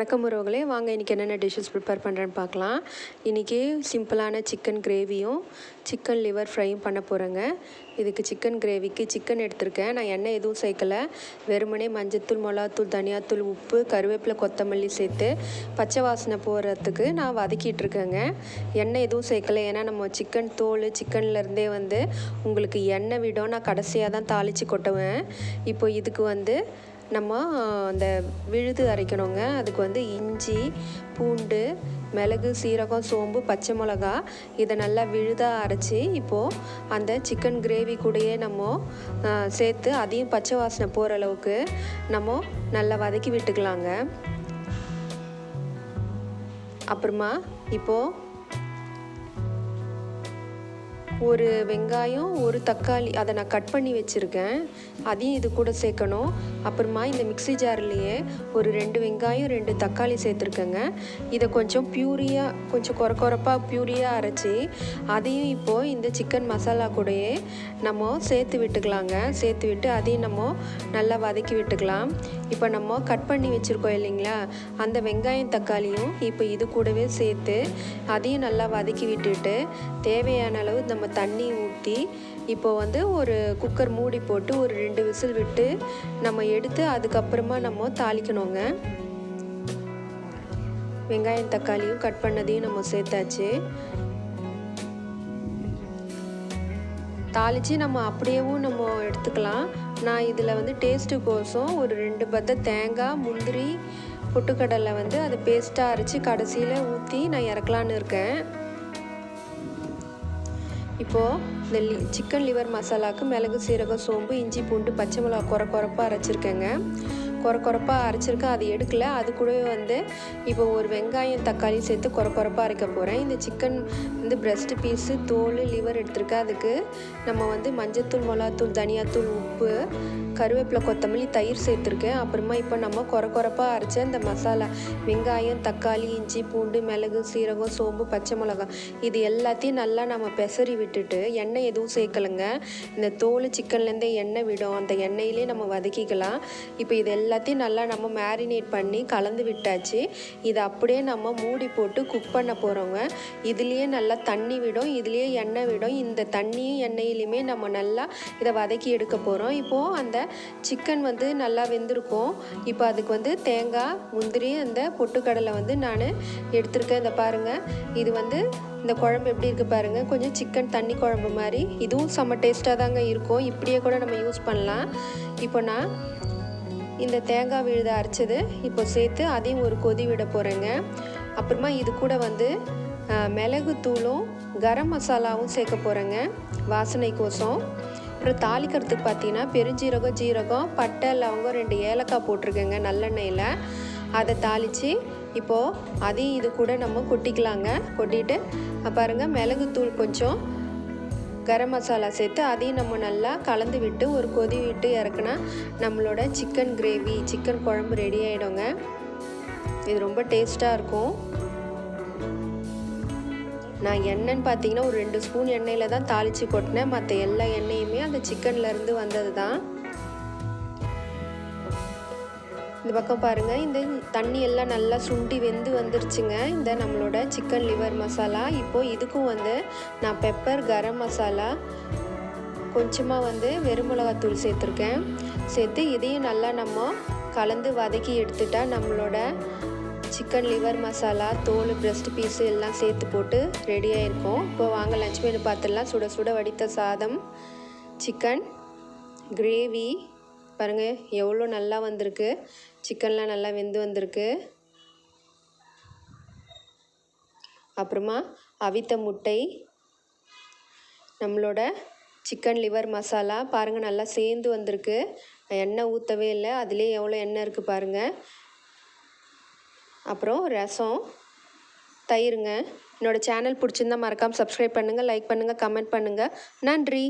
வணக்கம் உறவுகளே, வாங்க இன்றைக்கி என்னென்ன டிஷ்ஷஸ் ப்ரிப்பேர் பண்ணுறேன்னு பார்க்கலாம். இன்றைக்கி சிம்பிளான சிக்கன் கிரேவியும் சிக்கன் லிவர் ஃப்ரையும் பண்ண போகிறேங்க. இதுக்கு சிக்கன் கிரேவிக்கு சிக்கன் எடுத்திருக்கேன். நான் எண்ணெய் எதுவும் சேர்க்கலை. வெறுமனே மஞ்சத்தூள், மிளகாத்தூள், தனியாத்தூள், உப்பு, கருவேப்பிலை, கொத்தமல்லி சேர்த்து பச்சை வாசனை போகிறதுக்கு நான் வதக்கிட்டுருக்கேங்க. எண்ணெய் எதுவும் சேர்க்கலை. ஏன்னா நம்ம சிக்கன் தோல் சிக்கன்லேருந்தே உங்களுக்கு எண்ணெய் விடும். நான் கடைசியாக தான் தாளித்து கொட்டுவேன். இப்போ இதுக்கு நம்ம அந்த விழுது அரைக்கணுங்க. அதுக்கு இஞ்சி, பூண்டு, மிளகு, சீரகம், சோம்பு, பச்சை மிளகா இதை நல்லா விழுதாக அரைச்சி இப்போது அந்த சிக்கன் கிரேவி கூடயே நம்ம சேர்த்து அதையும் பச்சை வாசனை போகிற அளவுக்கு நம்ம நல்லா வதக்கி விட்டுக்கலாங்க. அப்புறமா இப்போது ஒரு வெங்காயம், ஒரு தக்காளி அதை நான் கட் பண்ணி வச்சுருக்கேன். அதையும் இது கூட சேர்க்கணும். அப்புறமா இந்த மிக்ஸி ஜார்லேயே ஒரு 2 வெங்காயம், 2 தக்காளி சேர்த்துருக்கேங்க. இதை கொஞ்சம் கொஞ்சம் கொரப்பாக பியூரியாக அரைச்சி அதையும் இப்போது இந்த சிக்கன் மசாலா கூடயே நம்ம சேர்த்து விட்டுக்கலாங்க. சேர்த்து விட்டு அதையும் நம்ம நல்லா வதக்கி விட்டுக்கலாம். இப்போ நம்ம கட் பண்ணி வச்சுருக்கோம் இல்லைங்களா, அந்த வெங்காயம் தக்காளியும் இப்போ இது கூடவே சேர்த்து அதையும் நல்லா வதக்கி விட்டுட்டு தேவையான அளவு நம்ம தண்ணி ஊற்றி இப்போது ஒரு குக்கர் மூடி போட்டு ஒரு 2 விசில் விட்டு நம்ம எடுத்து அதுக்கப்புறமா நம்ம தாளிக்கணுங்க. வெங்காயம் தக்காளியும் கட் பண்ணதையும் நம்ம சேர்த்தாச்சு. தாளித்து நம்ம அப்படியேவும் நம்ம எடுத்துக்கலாம். நான் இதில் டேஸ்ட்டுக்கோசம் ஒரு 2 பத்தை தேங்காய், முந்திரி, பொட்டுக்கடலை அதை பேஸ்ட்டாக அரைச்சி கடைசியில் ஊற்றி நான் இறக்கலான்னு இருக்கேன். இப்போது இந்த சிக்கன் லிவர் மசாலாவுக்கு மிளகு, சீரகம், சோம்பு, இஞ்சி, பூண்டு, பச்சை மிளகா கொரப்பாக அரைச்சிருக்கேங்க. கொரப்பாக அரைச்சிருக்கேன். அது எடுக்கலை. அது கூடவே இப்போ ஒரு வெங்காயம் தக்காளி சேர்த்து கொரப்பாக அரைக்க போகிறேன். இந்த சிக்கன் பிரெஸ்ட் பீஸு, தோல், லிவர் எடுத்துருக்கேன். அதுக்கு நம்ம மஞ்சத்தூள், மிளகாத்தூள், தனியாத்தூள், உப்பு, கருவேப்பிலை, கொத்தமல்லி, தயிர் சேர்த்துருக்கேன். அப்புறமா இப்போ நம்ம கொரப்பாக அரைச்ச இந்த மசாலா வெங்காயம், தக்காளி, இஞ்சி, பூண்டு, மிளகு, சீரகம், சோம்பு, பச்சை மிளகாய் இது எல்லாத்தையும் நல்லா நம்ம பெசரி விட்டுட்டு எண்ணெய் எதுவும் சேர்க்கலைங்க. இந்த தோல் சிக்கன்லேருந்தே எண்ணெய் விடும். அந்த எண்ணெயிலே நம்ம வதக்கிக்கலாம். இப்போ இது எல்லாத்தையும் நல்லா நம்ம மேரினேட் பண்ணி கலந்து விட்டாச்சு. இதை அப்படியே நம்ம மூடி போட்டு குக் பண்ண போகிறோங்க. இதுலேயே நல்லா தண்ணி விடும், இதுலேயே எண்ணெய் விடும். இந்த தண்ணியும் எண்ணெயிலையுமே நம்ம நல்லா இதை வதக்கி எடுக்க போகிறோம். இப்போது அந்த சிக்கன் நல்லா வெந்திருக்கும். இப்போ அதுக்கு தேங்காய், முந்திரி, அந்த பொட்டுக்கடலை நான் எடுத்திருக்கேன். இதை பாருங்கள். இது இந்த குழம்பு எப்படி இருக்குது பாருங்கள். கொஞ்சம் சிக்கன் தண்ணி குழம்பு மாதிரி. இதுவும் செம்ம டேஸ்ட்டாக தாங்க இருக்கும். இப்படியே கூட நம்ம யூஸ் பண்ணலாம். இப்போ நான் இந்த தேங்காய் விழுத அரைச்சது இப்போ சேர்த்து அதையும் ஒரு கொதி விட போகிறேங்க. அப்புறமா இது கூட மிளகுத்தூளும் கரம் மசாலாவும் சேர்க்க போகிறேங்க வாசனைக்கோசம். அப்புறம் தாளிக்கிறதுக்கு பார்த்தீங்கன்னா பெருஞ்சீரகம், ஜீரகம், பட்டை, லவங்கம், 2 ஏலக்காய் போட்டிருக்கேங்க நல்லெண்ணெயில். அதை தாளித்து இப்போது அதையும் இது கூட நம்ம கொட்டிக்கலாங்க. கொட்டிட்டு பாருங்கள் மிளகுத்தூள் கொஞ்சம் கரம் மசாலா சேர்த்து அதையும் நம்ம நல்லா கலந்து விட்டு ஒரு கொதி விட்டு இறக்குனா நம்மளோட சிக்கன் கிரேவி, சிக்கன் குழம்பு ரெடி ஆகிடுங்க. இது ரொம்ப டேஸ்ட்டாக இருக்கும். நான் எண்ணெய்ன்னு பார்த்தீங்கன்னா ஒரு 2 ஸ்பூன் எண்ணெயில் தான் தாளித்து கொட்டினேன். மற்ற எல்லா எண்ணெயுமே அந்த சிக்கன்லேருந்து வந்தது தான். இந்த பக்கம் பாருங்கள். இந்த தண்ணி எல்லாம் நல்லா சுண்டி வெந்து வந்துருச்சுங்க. இந்த நம்மளோட சிக்கன் லிவர் மசாலா. இப்போது இதுக்கும் நான் பெப்பர், கரம் மசாலா, கொஞ்சமாக வெறும் மிளகாத்தூள் சேர்த்துருக்கேன். சேர்த்து இதையும் நல்லா நம்ம கலந்து வதக்கி எடுத்துட்டா நம்மளோட சிக்கன் லிவர் மசாலா, தோல், பிரெஸ்ட் பீஸு எல்லாம் சேர்த்து போட்டு ரெடியாக இருக்கும். இப்போ வாங்க லஞ்ச் மெனு பார்த்துடலாம். சுட சுட வடித்த சாதம், சிக்கன் கிரேவி பாருங்கள் எவ்வளோ நல்லா வந்திருக்கு. சிக்கன்லாம் நல்லா வெந்து வந்திருக்கு. அப்புறமா அவித்த முட்டை, நம்மளோட சிக்கன் லிவர் மசாலா பாருங்கள் நல்லா சேர்ந்து வந்திருக்கு. எண்ணெய் ஊற்றவே இல்லை. அதிலே எவ்வளோ எண்ணெய் இருக்குது பாருங்கள். அப்புறம் ரசம், தயிருங்க. என்னோடய சேனல் பிடிச்சிருந்தால் மறக்காமல் சப்ஸ்கிரைப் பண்ணுங்கள், லைக் பண்ணுங்கள், கமெண்ட் பண்ணுங்கள். நன்றி.